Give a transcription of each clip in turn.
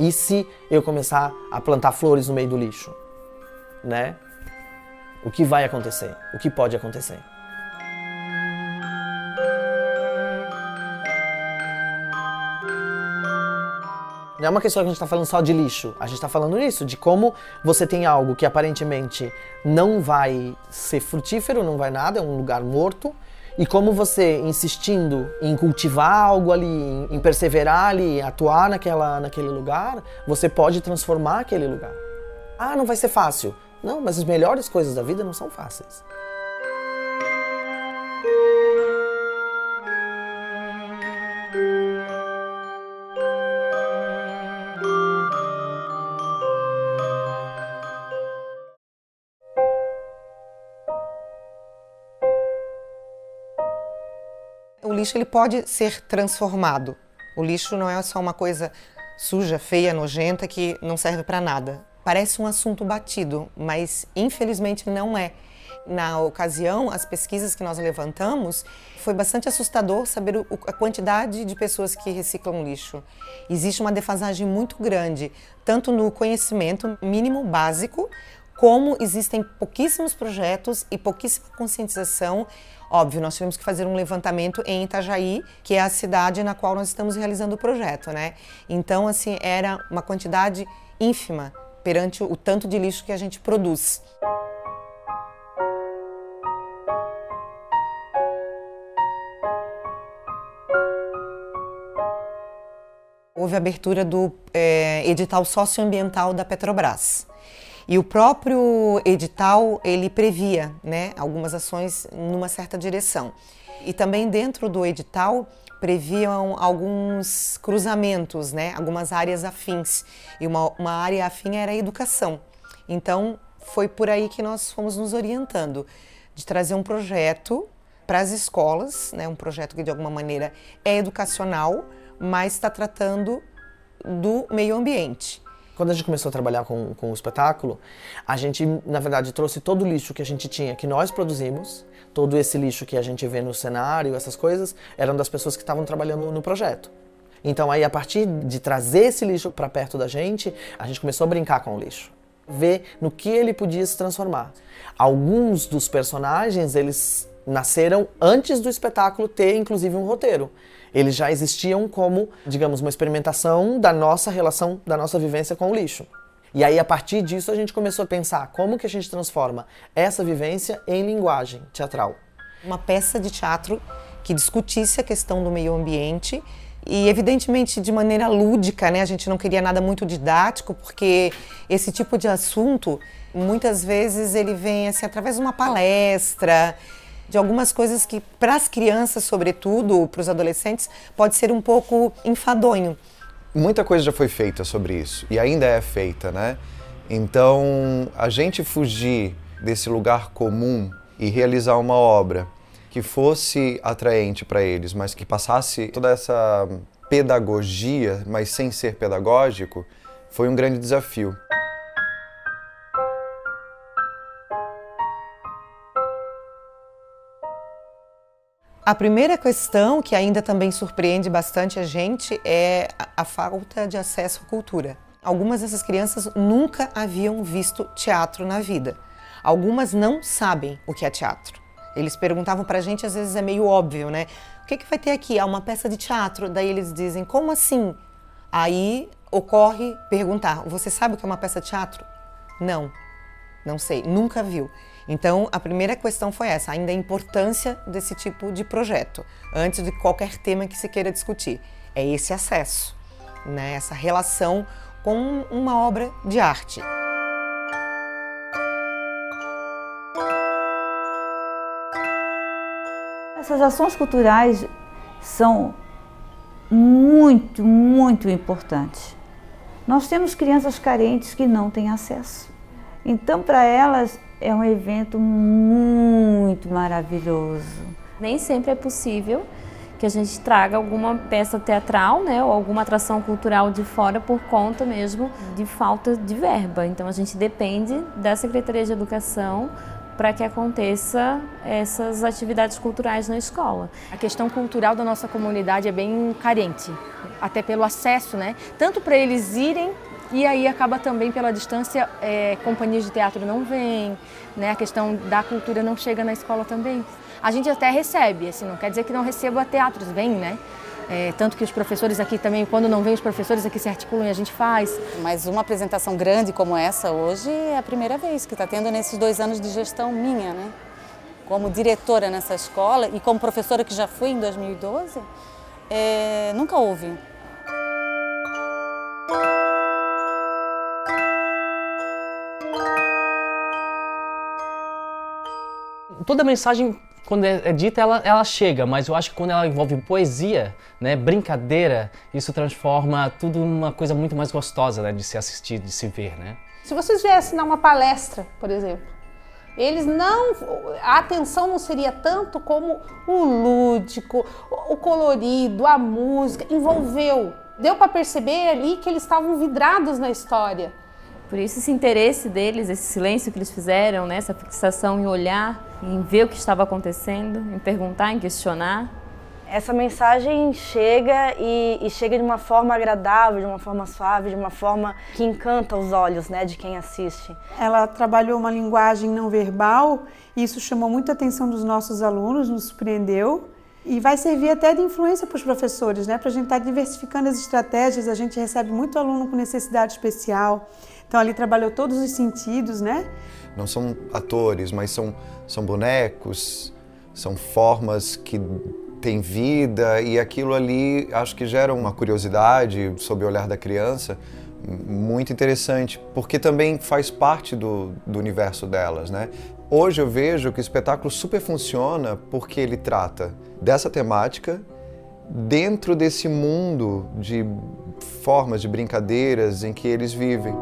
E se eu começar a plantar flores no meio do lixo, né? O que vai acontecer? O que pode acontecer? Não é uma questão que a gente está falando só de lixo, a gente está falando isso, de como você tem algo que aparentemente não vai ser frutífero, não vai nada, é um lugar morto, e como você, insistindo em cultivar algo ali, em perseverar ali, atuar naquele lugar, você pode transformar aquele lugar. Ah, não vai ser fácil. Não, mas as melhores coisas da vida não são fáceis. O lixo ele pode ser transformado. O lixo não é só uma coisa suja, feia, nojenta que não serve para nada. Parece um assunto batido, mas infelizmente não é. Na ocasião, as pesquisas que nós levantamos, foi bastante assustador saber a quantidade de pessoas que reciclam lixo. Existe uma defasagem muito grande, tanto no conhecimento mínimo básico, como existem pouquíssimos projetos e pouquíssima conscientização. Óbvio, nós tivemos que fazer um levantamento em Itajaí, que é a cidade na qual nós estamos realizando o projeto, né? Então, assim, era uma quantidade ínfima perante o tanto de lixo que a gente produz. Houve a abertura do edital socioambiental da Petrobras. E o próprio edital, ele previa, né, algumas ações numa certa direção. E também dentro do edital previam alguns cruzamentos, né, algumas áreas afins. E uma área afim era a educação. Então, foi por aí que nós fomos nos orientando, de trazer um projeto para as escolas, né, um projeto que de alguma maneira é educacional, mas está tratando do meio ambiente. Quando a gente começou a trabalhar com o espetáculo, a gente, na verdade, trouxe todo o lixo que a gente tinha, que nós produzimos, todo esse lixo que a gente vê no cenário, essas coisas, eram das pessoas que estavam trabalhando no projeto. Então aí, a partir de trazer esse lixo para perto da gente começou a brincar com o lixo, ver no que ele podia se transformar. Alguns dos personagens, eles nasceram antes do espetáculo ter, inclusive, um roteiro. Eles já existiam como, digamos, uma experimentação da nossa relação, da nossa vivência com o lixo. E aí, a partir disso, a gente começou a pensar como que a gente transforma essa vivência em linguagem teatral. Uma peça de teatro que discutisse a questão do meio ambiente e, evidentemente, de maneira lúdica, né? A gente não queria nada muito didático, porque esse tipo de assunto, muitas vezes, ele vem assim, através de uma palestra, de algumas coisas que, para as crianças, sobretudo, para os adolescentes, pode ser um pouco enfadonho. Muita coisa já foi feita sobre isso, e ainda é feita, né? Então, a gente fugir desse lugar comum e realizar uma obra que fosse atraente para eles, mas que passasse toda essa pedagogia, mas sem ser pedagógico, foi um grande desafio. A primeira questão, que ainda também surpreende bastante a gente, é a falta de acesso à cultura. Algumas dessas crianças nunca haviam visto teatro na vida. Algumas não sabem o que é teatro. Eles perguntavam pra gente, às vezes é meio óbvio, né? O que vai ter aqui? Ah, uma peça de teatro. Daí eles dizem, como assim? Aí ocorre perguntar, você sabe o que é uma peça de teatro? Não, não sei, nunca viu. Então, a primeira questão foi essa, ainda a importância desse tipo de projeto, antes de qualquer tema que se queira discutir. É esse acesso, né? Essa relação com uma obra de arte. Essas ações culturais são muito, muito importantes. Nós temos crianças carentes que não têm acesso. Então, para elas, é um evento muito maravilhoso. Nem sempre é possível que a gente traga alguma peça teatral, né, ou alguma atração cultural de fora por conta mesmo de falta de verba. Então, a gente depende da Secretaria de Educação para que aconteça essas atividades culturais na escola. A questão cultural da nossa comunidade é bem carente, até pelo acesso, né? Tanto para eles irem, e aí acaba também pela distância, companhias de teatro não vêm, né? A questão da cultura não chega na escola também. A gente até recebe, assim, não quer dizer que não receba teatros, vem, né? Tanto que os professores aqui também, quando não vêm os professores aqui se articulam e a gente faz. Mas uma apresentação grande como essa hoje é a primeira vez que está tendo nesses 2 anos de gestão minha, né? Como diretora nessa escola e como professora que já fui em 2012, nunca houve. Toda mensagem, quando é dita, ela chega, mas eu acho que quando ela envolve poesia, né, brincadeira, isso transforma tudo numa coisa muito mais gostosa, né, de se assistir, de se ver, né? Se vocês viessem dar uma palestra, por exemplo, a atenção não seria tanto como o lúdico, o colorido, a música, envolveu. Deu para perceber ali que eles estavam vidrados na história. Por isso esse interesse deles, esse silêncio que eles fizeram, né? Essa fixação em olhar, em ver o que estava acontecendo, em perguntar, em questionar. Essa mensagem chega e chega de uma forma agradável, de uma forma suave, de uma forma que encanta os olhos, né, de quem assiste. Ela trabalhou uma linguagem não verbal e isso chamou muita atenção dos nossos alunos, nos surpreendeu. E vai servir até de influência para os professores, né? Para a gente estar diversificando as estratégias. A gente recebe muito aluno com necessidade especial. Então ali trabalhou todos os sentidos, né? Não são atores, mas são bonecos, são formas que têm vida e aquilo ali acho que gera uma curiosidade sob o olhar da criança muito interessante, porque também faz parte do universo delas, né? Hoje eu vejo que o espetáculo super funciona porque ele trata dessa temática dentro desse mundo de formas, de brincadeiras em que eles vivem.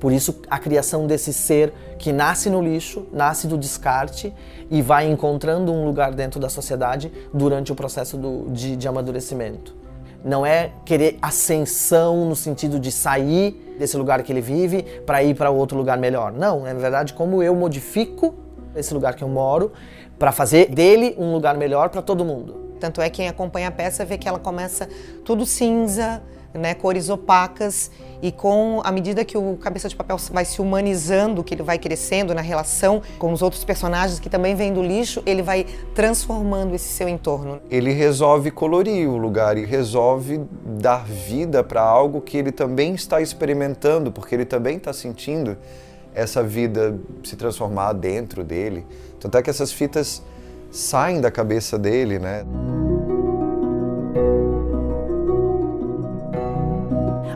Por isso, a criação desse ser que nasce no lixo, nasce do descarte e vai encontrando um lugar dentro da sociedade durante o processo de amadurecimento. Não é querer ascensão no sentido de sair desse lugar que ele vive para ir para outro lugar melhor. Não, é na verdade como eu modifico esse lugar que eu moro para fazer dele um lugar melhor para todo mundo. Tanto é que quem acompanha a peça vê que ela começa tudo cinza, né, cores opacas, e à medida que o Cabeça de Papel vai se humanizando, que ele vai crescendo na relação com os outros personagens que também vêm do lixo, ele vai transformando esse seu entorno. Ele resolve colorir o lugar e resolve dar vida para algo que ele também está experimentando, porque ele também está sentindo essa vida se transformar dentro dele. Tanto é que essas fitas saem da cabeça dele, né?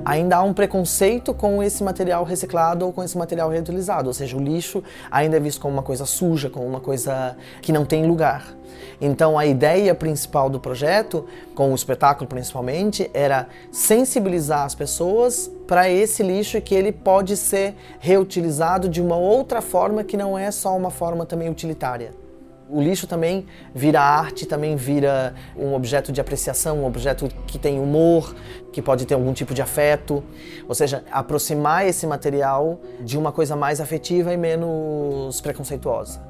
Ainda há um preconceito com esse material reciclado ou com esse material reutilizado, ou seja, o lixo ainda é visto como uma coisa suja, como uma coisa que não tem lugar. Então a ideia principal do projeto, com o espetáculo principalmente, era sensibilizar as pessoas para esse lixo e que ele pode ser reutilizado de uma outra forma que não é só uma forma também utilitária. O lixo também vira arte, também vira um objeto de apreciação, um objeto que tem humor, que pode ter algum tipo de afeto. Ou seja, aproximar esse material de uma coisa mais afetiva e menos preconceituosa.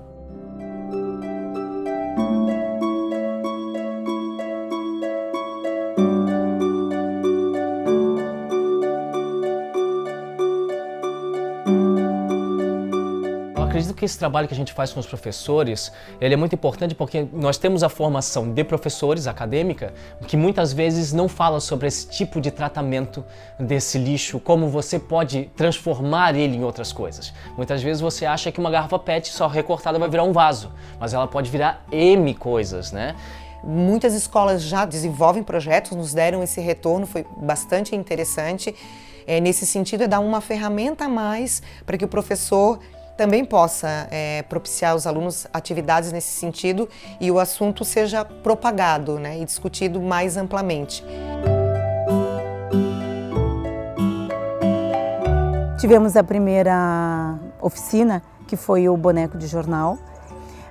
Eu acredito que esse trabalho que a gente faz com os professores, ele é muito importante porque nós temos a formação de professores acadêmica que muitas vezes não fala sobre esse tipo de tratamento desse lixo, como você pode transformar ele em outras coisas. Muitas vezes você acha que uma garrafa PET só recortada vai virar um vaso, mas ela pode virar M coisas, né? Muitas escolas já desenvolvem projetos, nos deram esse retorno, foi bastante interessante. Nesse sentido, é dar uma ferramenta a mais para que o professor também possa propiciar aos alunos atividades nesse sentido e o assunto seja propagado, né, e discutido mais amplamente. Tivemos a primeira oficina, que foi o boneco de jornal.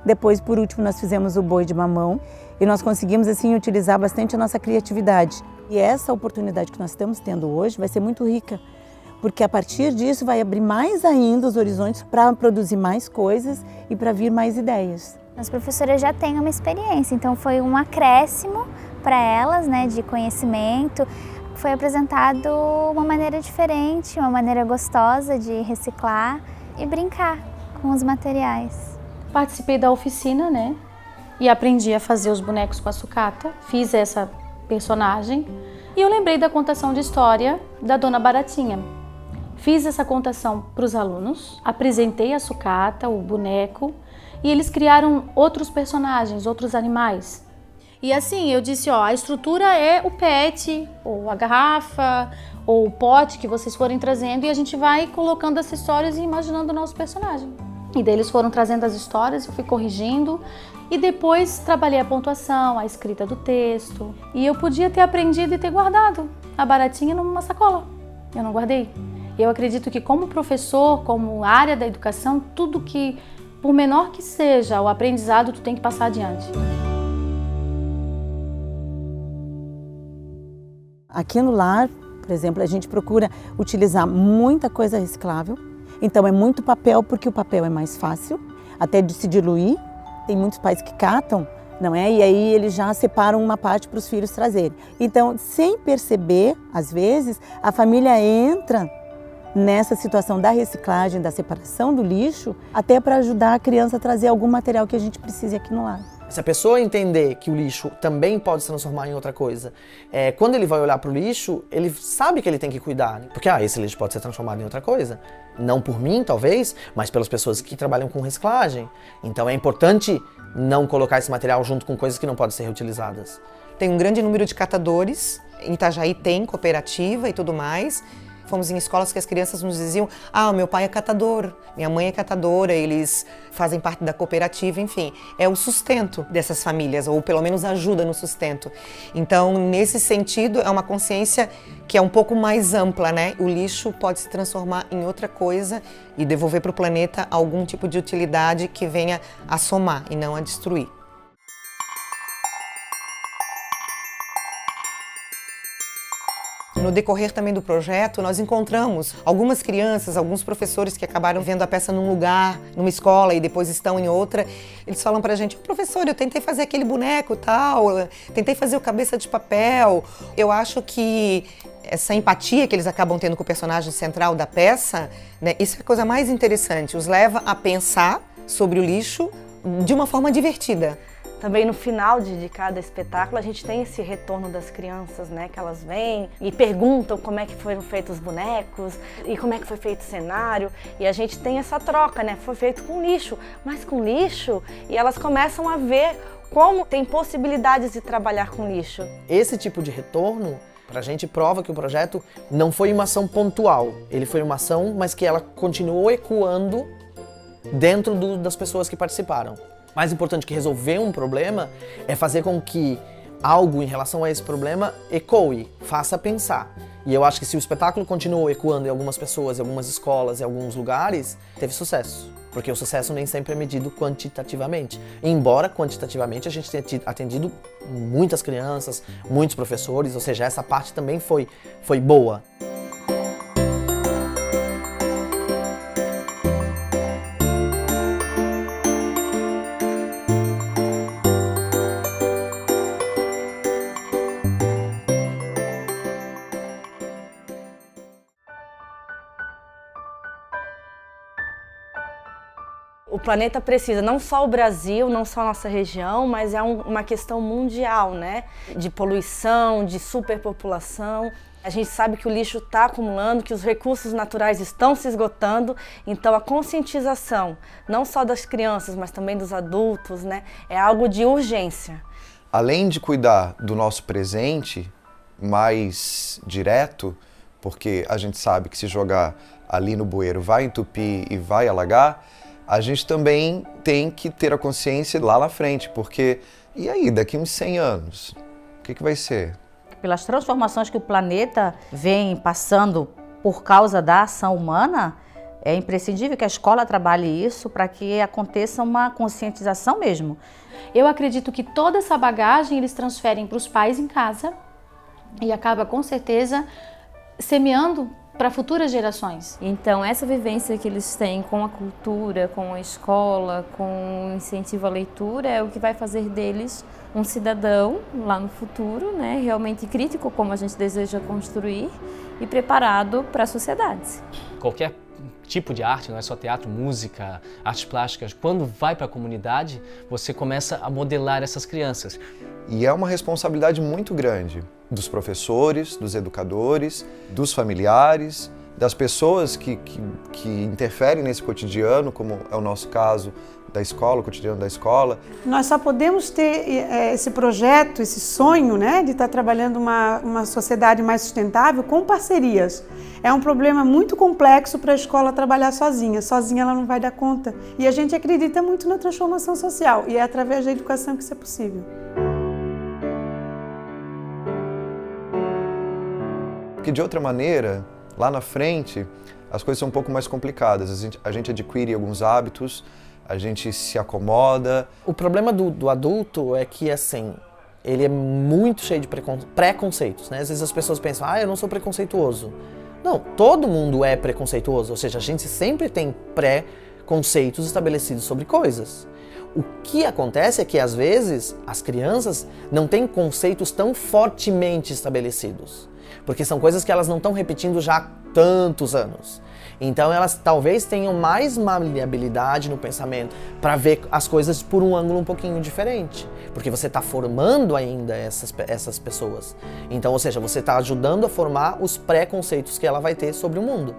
Depois, por último, nós fizemos o boi de mamão e nós conseguimos assim utilizar bastante a nossa criatividade. E essa oportunidade que nós estamos tendo hoje vai ser muito rica, porque a partir disso vai abrir mais ainda os horizontes para produzir mais coisas e para vir mais ideias. As professoras já têm uma experiência, então foi um acréscimo para elas, né, de conhecimento. Foi apresentado uma maneira diferente, uma maneira gostosa de reciclar e brincar com os materiais. Participei da oficina, né, e aprendi a fazer os bonecos com a sucata. Fiz essa personagem e eu lembrei da contação de história da Dona Baratinha. Fiz essa contação para os alunos, apresentei a sucata, o boneco, e eles criaram outros personagens, outros animais. E assim, eu disse, ó, a estrutura é o pet, ou a garrafa, ou o pote que vocês forem trazendo, e a gente vai colocando essas histórias e imaginando o nosso personagem. E daí eles foram trazendo as histórias, eu fui corrigindo, e depois trabalhei a pontuação, a escrita do texto. E eu podia ter aprendido e ter guardado a Baratinha numa sacola. Eu não guardei. Eu acredito que como professor, como área da educação, tudo que, por menor que seja o aprendizado, tu tem que passar adiante. Aqui no lar, por exemplo, a gente procura utilizar muita coisa reciclável. Então é muito papel, porque o papel é mais fácil, até de se diluir. Tem muitos pais que catam, não é? E aí eles já separam uma parte para os filhos trazerem. Então, sem perceber, às vezes, a família entra nessa situação da reciclagem, da separação do lixo, até para ajudar a criança a trazer algum material que a gente precise aqui no lar. Se a pessoa entender que o lixo também pode se transformar em outra coisa, quando ele vai olhar para o lixo, ele sabe que ele tem que cuidar, né? Porque esse lixo pode ser transformado em outra coisa. Não por mim, talvez, mas pelas pessoas que trabalham com reciclagem. Então é importante não colocar esse material junto com coisas que não podem ser reutilizadas. Tem um grande número de catadores, em Itajaí tem cooperativa e tudo mais. Fomos em escolas que as crianças nos diziam, meu pai é catador, minha mãe é catadora, eles fazem parte da cooperativa, enfim. É o sustento dessas famílias, ou pelo menos ajuda no sustento. Então, nesse sentido, é uma consciência que é um pouco mais ampla, né? O lixo pode se transformar em outra coisa e devolver para o planeta algum tipo de utilidade que venha a somar e não a destruir. No decorrer também do projeto, nós encontramos algumas crianças, alguns professores que acabaram vendo a peça num lugar, numa escola e depois estão em outra. Eles falam pra gente, professor, eu tentei fazer aquele boneco tal, tentei fazer o cabeça de papel. Eu acho que essa empatia que eles acabam tendo com o personagem central da peça, né, isso é a coisa mais interessante, os leva a pensar sobre o lixo de uma forma divertida. Também no final de cada espetáculo a gente tem esse retorno das crianças, né? Que elas vêm e perguntam como é que foram feitos os bonecos e como é que foi feito o cenário. E a gente tem essa troca, né? Foi feito com lixo, mas com lixo. E elas começam a ver como tem possibilidades de trabalhar com lixo. Esse tipo de retorno, pra gente, prova que o projeto não foi uma ação pontual. Ele foi uma ação, mas que ela continuou ecoando dentro das pessoas que participaram. Mais importante que resolver um problema é fazer com que algo em relação a esse problema ecoe, faça pensar. E eu acho que se o espetáculo continuou ecoando em algumas pessoas, em algumas escolas, em alguns lugares, teve sucesso. Porque o sucesso nem sempre é medido quantitativamente. Embora quantitativamente a gente tenha atendido muitas crianças, muitos professores, ou seja, essa parte também foi boa. O planeta precisa, não só o Brasil, não só a nossa região, mas é uma questão mundial, né? De poluição, de superpopulação. A gente sabe que o lixo está acumulando, que os recursos naturais estão se esgotando, então a conscientização, não só das crianças, mas também dos adultos, né? É algo de urgência. Além de cuidar do nosso presente mais direto, porque a gente sabe que se jogar ali no bueiro vai entupir e vai alagar, a gente também tem que ter a consciência lá na frente, porque e aí, daqui uns 100 anos, o que vai ser? Pelas transformações que o planeta vem passando por causa da ação humana, é imprescindível que a escola trabalhe isso para que aconteça uma conscientização mesmo. Eu acredito que toda essa bagagem eles transferem para os pais em casa e acaba com certeza semeando para futuras gerações. Então, essa vivência que eles têm com a cultura, com a escola, com o incentivo à leitura, é o que vai fazer deles um cidadão lá no futuro, né, realmente crítico, como a gente deseja construir, e preparado para a sociedade. Qualquer tipo de arte, não é só teatro, música, artes plásticas, quando vai para a comunidade, você começa a modelar essas crianças. E é uma responsabilidade muito grande dos professores, dos educadores, dos familiares, das pessoas que interferem nesse cotidiano, como é o nosso caso da escola, o cotidiano da escola. Nós só podemos ter esse projeto, esse sonho, né, de estar trabalhando uma sociedade mais sustentável com parcerias. É um problema muito complexo para a escola trabalhar sozinha. Sozinha ela não vai dar conta. E a gente acredita muito na transformação social e é através da educação que isso é possível. Porque de outra maneira, lá na frente, as coisas são um pouco mais complicadas. A gente adquire alguns hábitos, a gente se acomoda. O problema do adulto é que, assim, ele é muito cheio de preconceitos, né? Às vezes as pessoas pensam, eu não sou preconceituoso. Não, todo mundo é preconceituoso, ou seja, a gente sempre tem preconceitos estabelecidos sobre coisas. O que acontece é que, às vezes, as crianças não têm conceitos tão fortemente estabelecidos, porque são coisas que elas não estão repetindo já há tantos anos. Então elas talvez tenham mais maleabilidade no pensamento para ver as coisas por um ângulo um pouquinho diferente, porque você está formando ainda essas pessoas. Então, ou seja, você está ajudando a formar os preconceitos que ela vai ter sobre o mundo.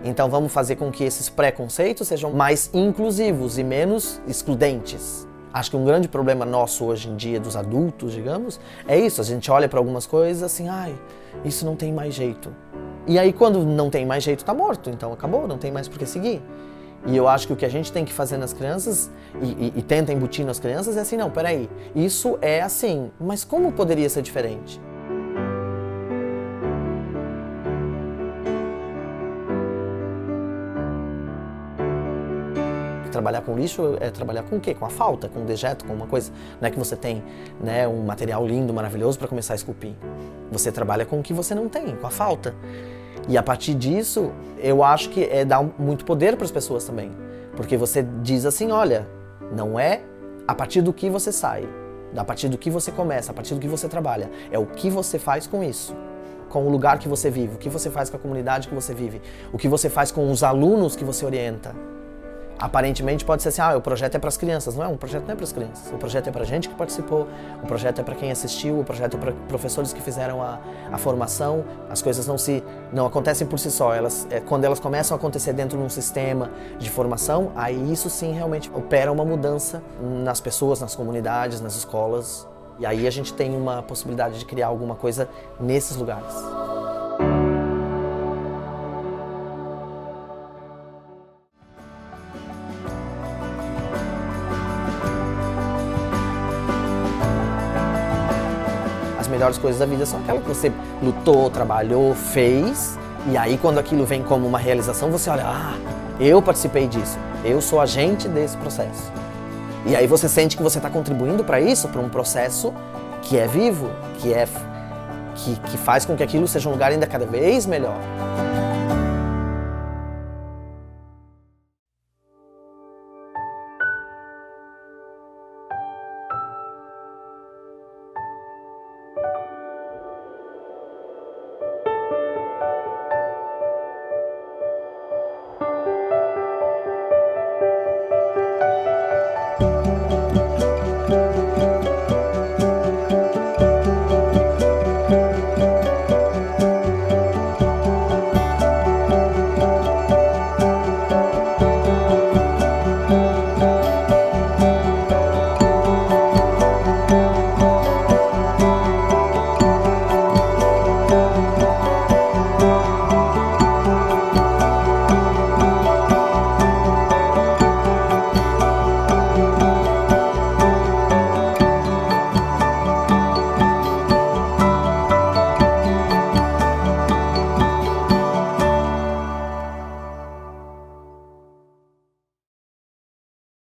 Então vamos fazer com que esses preconceitos sejam mais inclusivos e menos excludentes. Acho que um grande problema nosso hoje em dia, dos adultos, digamos, é isso. A gente olha para algumas coisas assim, isso não tem mais jeito. E aí quando não tem mais jeito, tá morto, então acabou, não tem mais por que seguir. E eu acho que o que a gente tem que fazer nas crianças, e tenta embutir nas crianças, é assim, não, peraí, isso é assim, mas como poderia ser diferente? Trabalhar com lixo é trabalhar com o quê? Com a falta, com o dejeto, com uma coisa. Não é que você tem, né, um material lindo, maravilhoso para começar a esculpir. Você trabalha com o que você não tem, com a falta. E a partir disso, eu acho que dá muito poder para as pessoas também. Porque você diz assim, olha, não é a partir do que você sai, a partir do que você começa, a partir do que você trabalha. É o que você faz com isso, com o lugar que você vive, o que você faz com a comunidade que você vive, o que você faz com os alunos que você orienta. Aparentemente pode ser assim, o projeto é para as crianças. Não, o projeto não é para as crianças. O projeto é para a gente que participou, o projeto é para quem assistiu, o projeto é para professores que fizeram a formação. As coisas não acontecem por si só. Quando elas começam a acontecer dentro de um sistema de formação, aí isso sim realmente opera uma mudança nas pessoas, nas comunidades, nas escolas. E aí a gente tem uma possibilidade de criar alguma coisa nesses lugares. As melhores coisas da vida são aquelas que você lutou, trabalhou, fez, e aí quando aquilo vem como uma realização, você olha, eu participei disso, eu sou agente desse processo. E aí você sente que você está contribuindo para isso, para um processo que é vivo, que faz com que aquilo seja um lugar ainda cada vez melhor.